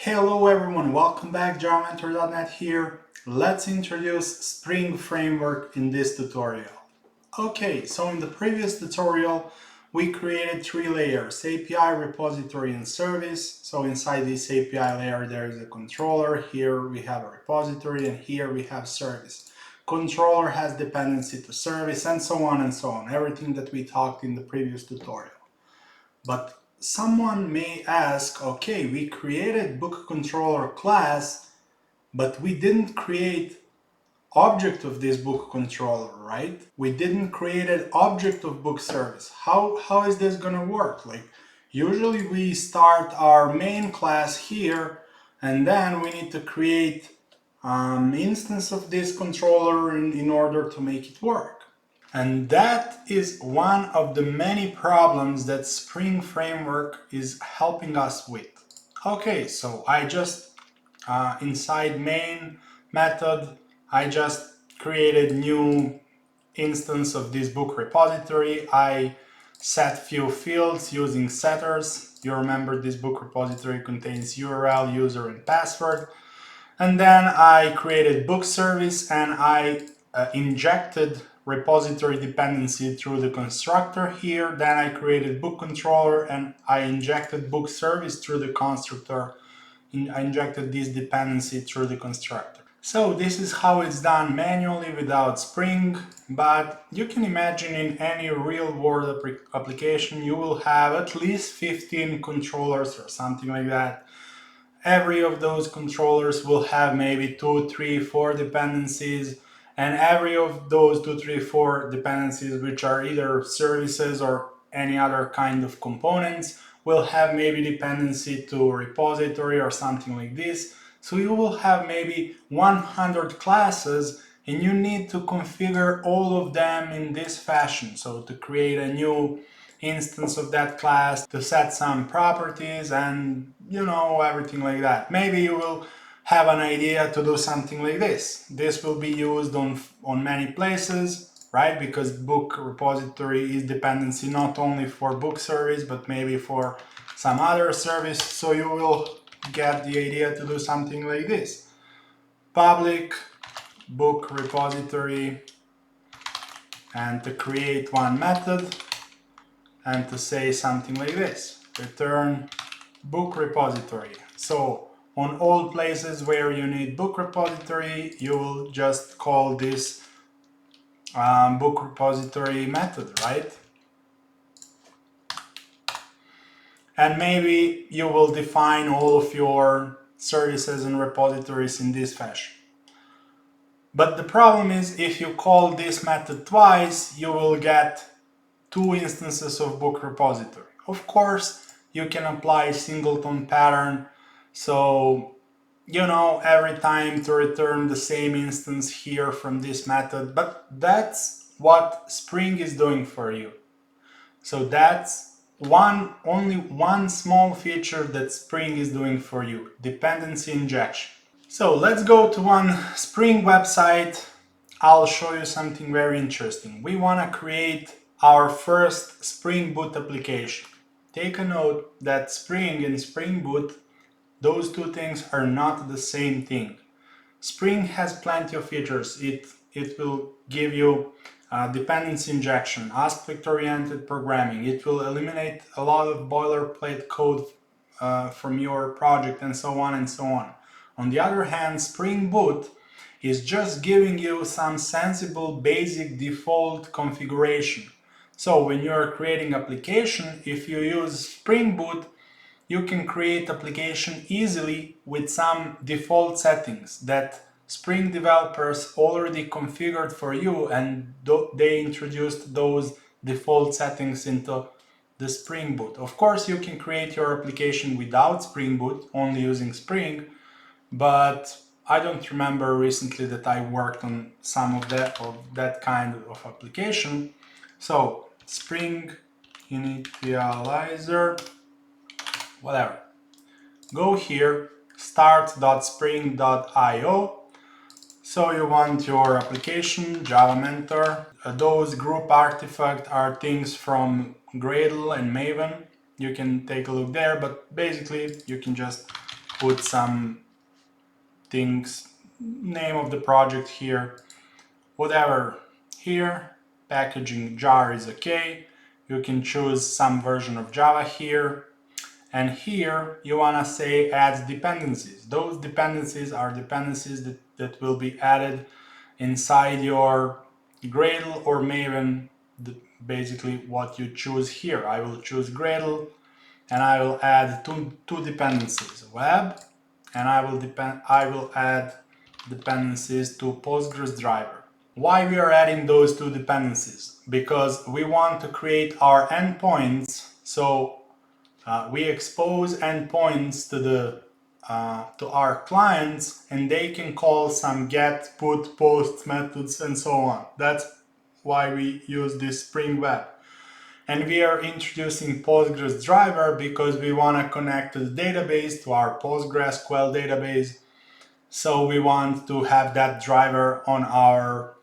Hello everyone, welcome back, JavaMentor.net here. Let's introduce Spring Framework in this tutorial. Okay, so in the previous tutorial, we created three layers: API, repository, and service. So inside this API layer, there is a controller. Here we have a repository, and here we have service. Controller has dependency to service, and so on and so on. Everything that we talked in the previous tutorial. But someone may ask, okay, we created book controller class, but we didn't create object of this book controller, right? We didn't create an object of book service. How is this gonna work? Like, usually we start our main class here, and then we need to create instance of this controller in order to make it work. And that is one of the many problems that Spring Framework is helping us with. Okay, so I just, inside main method, I just created new instance of this book repository. I set few fields using setters. You remember this book repository contains URL, user, and password. And then I created book service and I injected repository dependency through the constructor here. Then I created book controller and I injected book service through the constructor. I injected this dependency through the constructor. So this is how it's done manually without Spring, but you can imagine in any real-world application you will have at least 15 controllers or something like that. Every of those controllers will have maybe 2, 3, 4 dependencies, and every of those 2, 3, 4 dependencies, which are either services or any other kind of components, will have maybe dependency to repository or something like this. So you will have maybe 100 classes and you need to configure all of them in this fashion. So to create a new instance of that class, to set some properties and everything like that. Maybe you will have an idea to do something like this. This will be used on many places, right? Because book repository is dependency not only for book service, but maybe for some other service. So you will get the idea to do something like this. Public book repository, and to create one method and to say something like this: return book repository. So on all places where you need book repository, you will just call this book repository method, right? And maybe you will define all of your services and repositories in this fashion. But the problem is, if you call this method twice, you will get 2 instances of book repository. Of course, you can apply singleton pattern, so every time to return the same instance here from this method, but that's what Spring is doing for you. So that's only one small feature that Spring is doing for you: dependency injection. So let's go to one Spring website. I'll show you something very interesting. We want to create our first Spring Boot application. Take a note that Spring and Spring Boot, those two things are not the same thing. Spring has plenty of features. It will give you dependency injection, aspect-oriented programming. It will eliminate a lot of boilerplate code from your project, and so on and so on. On the other hand, Spring Boot is just giving you some sensible basic default configuration. So when you're creating application, if you use Spring Boot, you can create application easily with some default settings that Spring developers already configured for you, and they introduced those default settings into the Spring Boot. Of course, you can create your application without Spring Boot, only using Spring, but I don't remember recently that I worked on some of that kind of application. So Spring initializer, whatever. Go here, start.spring.io. So you want your application, Java Mentor. Those group artifacts are things from Gradle and Maven. You can take a look there, but basically you can just put some things, name of the project here, whatever here. Packaging jar is okay. You can choose some version of Java here. And here you want to say add dependencies. Those dependencies are dependencies that will be added inside your Gradle or Maven, basically what you choose here. I will choose Gradle and I will add two dependencies, web, and I will add dependencies to Postgres driver. Why we are adding those two dependencies? Because we want to create our endpoints, so we expose endpoints to our clients, and they can call some get, put, post methods and so on. That's why we use this Spring Web. And we are introducing Postgres driver because we want to connect to the database, to our PostgreSQL database. So we want to have that driver on our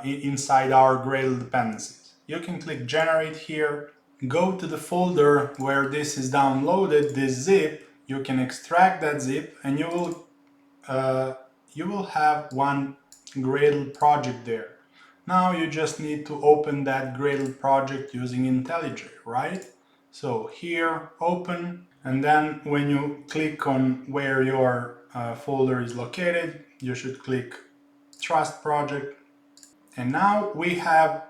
inside our Gradle dependencies. You can click generate here, go to the folder where this is downloaded, this zip. You can extract that zip, and you will have one Gradle project there. Now you just need to open that Gradle project using IntelliJ, right? So here, open, and then when you click on where your folder is located, you should click Trust Project. And now we have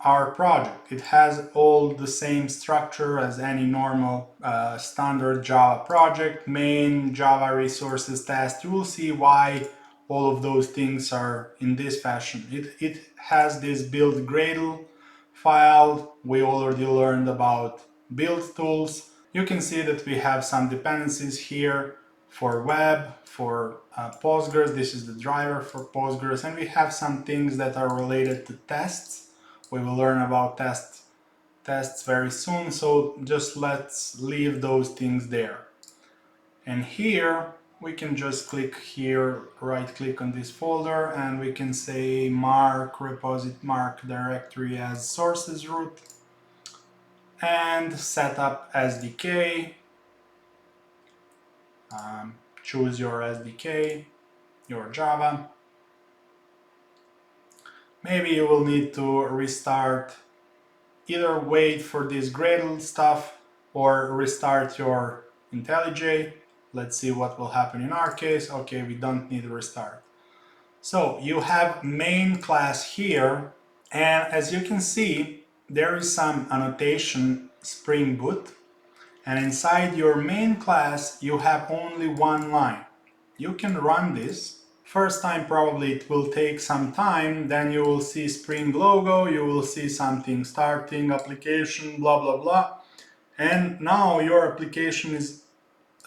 our project. It has all the same structure as any normal standard Java project, main, Java resources, test. You will see why all of those things are in this fashion. It has this build Gradle file. We already learned about build tools. You can see that we have some dependencies here for web, for Postgres. This is the driver for Postgres, and we have some things that are related to tests. We will learn about tests very soon, so just let's leave those things there. And here we can just click here, right click on this folder, and we can say mark directory as sources root, and set up SDK. Choose your SDK, your Java. Maybe you will need to restart, either wait for this Gradle stuff or restart your IntelliJ. Let's see what will happen in our case. Okay, we don't need to restart. So you have main class here, and as you can see, there is some annotation Spring Boot, and inside your main class you have only one line. You can run this. First time probably it will take some time, then you will see Spring logo, you will see something starting application, blah blah blah, and now your application is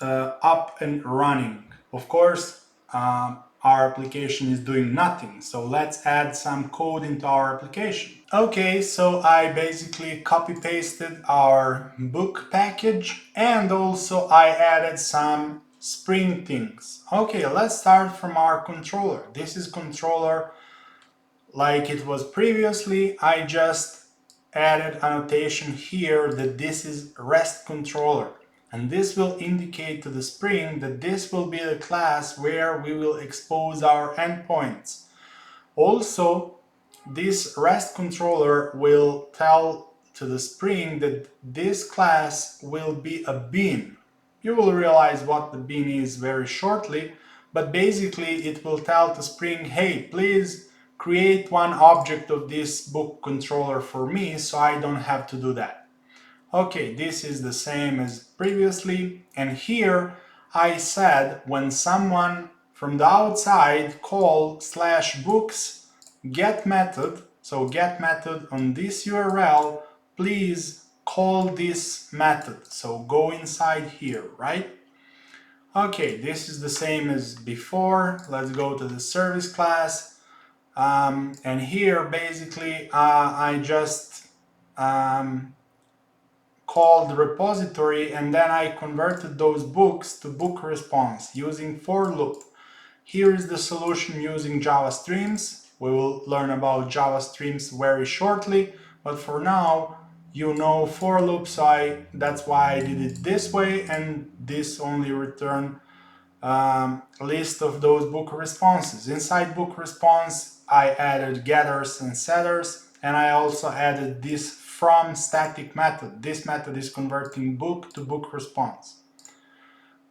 up and running. Of course, our application is doing nothing, so let's add some code into our application. Okay, so I basically copy pasted our book package, and also I added some Spring things. Okay, let's start from our controller. This is controller like it was previously. I just added annotation here that this is REST controller, and this will indicate to the Spring that this will be the class where we will expose our endpoints. Also, this REST controller will tell to the Spring that this class will be a bean. You will realize what the bean is very shortly, but basically it will tell to Spring, hey, please create one object of this book controller for me so I don't have to do that. Okay, this is the same as previously, and here I said when someone from the outside call /books get method, so get method on this URL, please call this method. So go inside here, right? Okay, this is the same as before. Let's go to the service class. And here basically I just called the repository, and then I converted those books to book response using for loop. Here is the solution using Java Streams. We will learn about Java Streams very shortly, but for now you know for loop, so that's why I did it this way, and this only return list of those book responses. Inside book response, I added getters and setters, and I also added this from static method. This method is converting book to book response.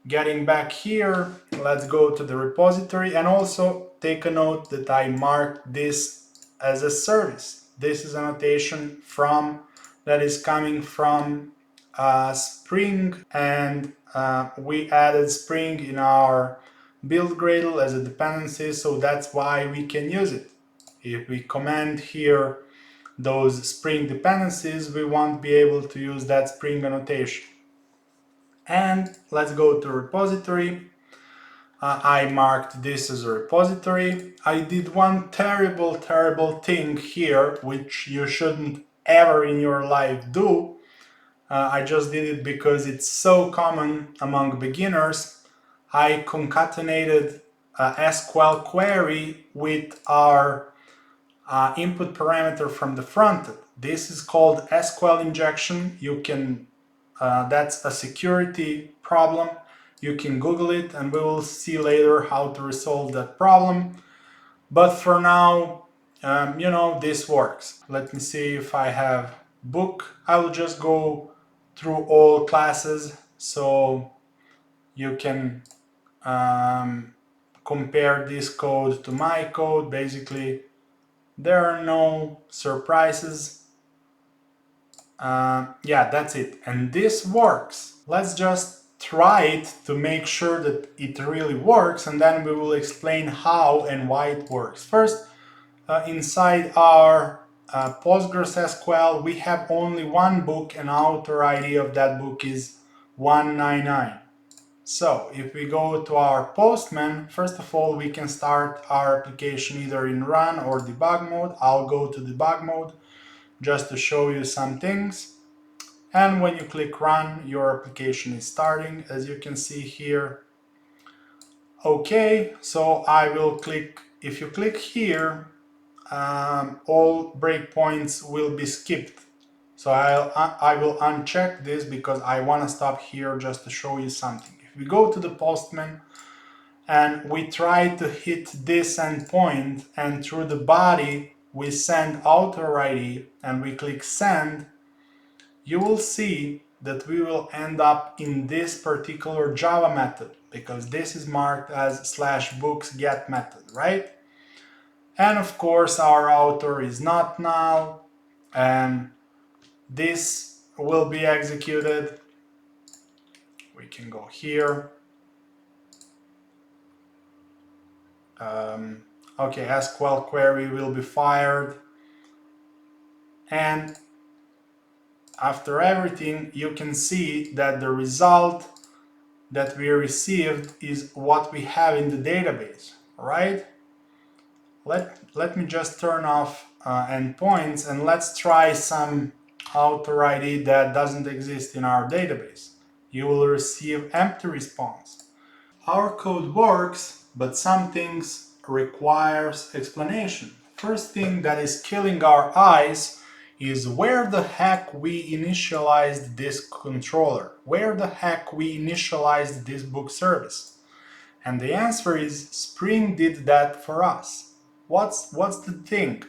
Getting back here, let's go to the repository, and also take a note that I marked this as a service. This is a notation from that is coming from Spring, and we added Spring in our build Gradle as a dependency, so that's why we can use it. If we comment here those Spring dependencies, we won't be able to use that Spring annotation. And let's go to repository. I marked this as a repository. I did one terrible thing here, which you shouldn't ever in your life do. I just did it because it's so common among beginners. I concatenated a SQL query with our input parameter from the front end. This is called SQL injection. You can that's a security problem. You can Google it, and we will see later how to resolve that problem. But for now, this works. Let me see if I have book. I will just go through all classes so you can compare this code to my code. Basically, there are no surprises. Yeah, that's it. And this works. Let's just try it to make sure that it really works, and then we will explain how and why it works. First, inside our Postgres SQL, we have only one book, and author ID of that book is 199. So if we go to our Postman, first of all, we can start our application either in run or debug mode. I'll go to debug mode just to show you some things. And when you click run, your application is starting, as you can see here. Okay, so I will click, if you click here, all breakpoints will be skipped. So I will uncheck this because I want to stop here just to show you something. If we go to the Postman and we try to hit this endpoint, and through the body we send author ID and we click send, you will see that we will end up in this particular Java method, because this is marked as /books get method, right? And of course our author is not null, and this will be executed. We can go here. Okay, SQL query will be fired, and after everything, you can see that the result that we received is what we have in the database, right? Let me just turn off endpoints, and let's try some author ID that doesn't exist in our database. You will receive empty response. Our code works, but some things requires explanation. First thing that is killing our eyes is where the heck we initialized this controller, where the heck we initialized this book service. And the answer is Spring did that for us. What's the thing?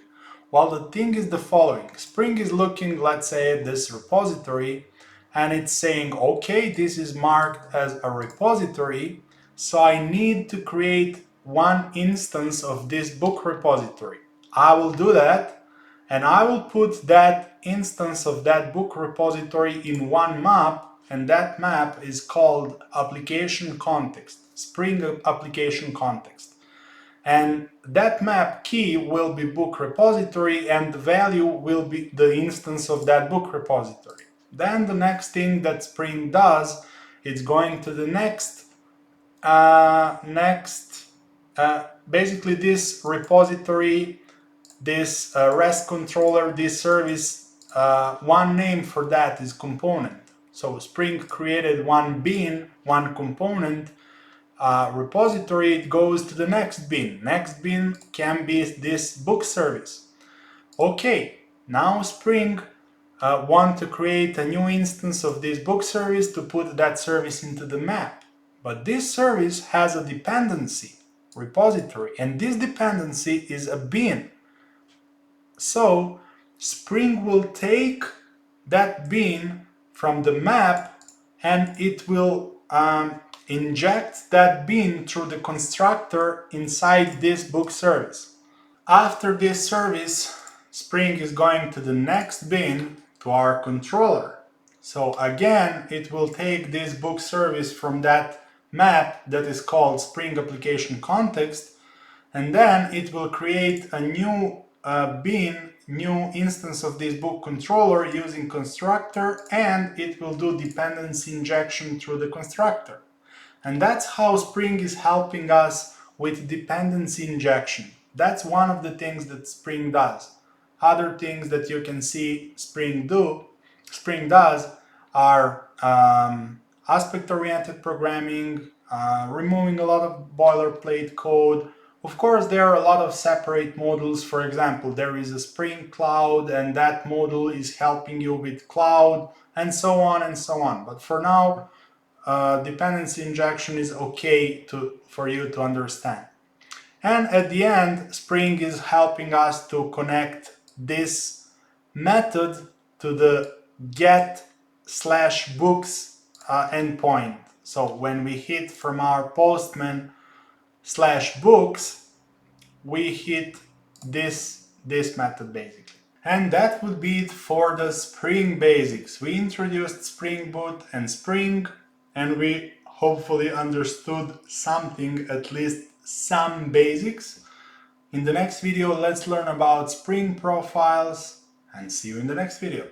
Well, the thing is the following. Spring is looking, let's say, at this repository, and it's saying, okay, this is marked as a repository, so I need to create one instance of this book repository. I will do that, and I will put that instance of that book repository in one map, and that map is called application context, Spring application context. And that map key will be book repository, and the value will be the instance of that book repository. Then the next thing that Spring does, it's going to the basically this repository, this REST controller, this service, one name for that is component. So Spring created one bin, one component, repository, it goes to the next bin. Next bin can be this book service. Okay, now Spring want to create a new instance of this book service to put that service into the map. But this service has a dependency repository, and this dependency is a bin. So Spring will take that bin from the map and it will inject that bin through the constructor inside this book service. After this service, Spring is going to the next bin to our controller. So again, it will take this book service from that map that is called Spring Application Context, and then it will create a new new instance of this book controller using constructor, and it will do dependency injection through the constructor. And that's how Spring is helping us with dependency injection. That's one of the things that Spring does. Other things that you can see Spring does are aspect-oriented programming, removing a lot of boilerplate code. Of course, there are a lot of separate modules. For example, there is a Spring Cloud, and that module is helping you with cloud, and so on and so on. But for now, dependency injection is okay for you to understand. And at the end, Spring is helping us to connect this method to the get/books endpoint. So when we hit from our postman/books, we hit this method basically. And that would be it for the Spring basics. We introduced Spring Boot and Spring, and we hopefully understood something, at least some basics. In the next video, let's learn about Spring profiles, and see you in the next video.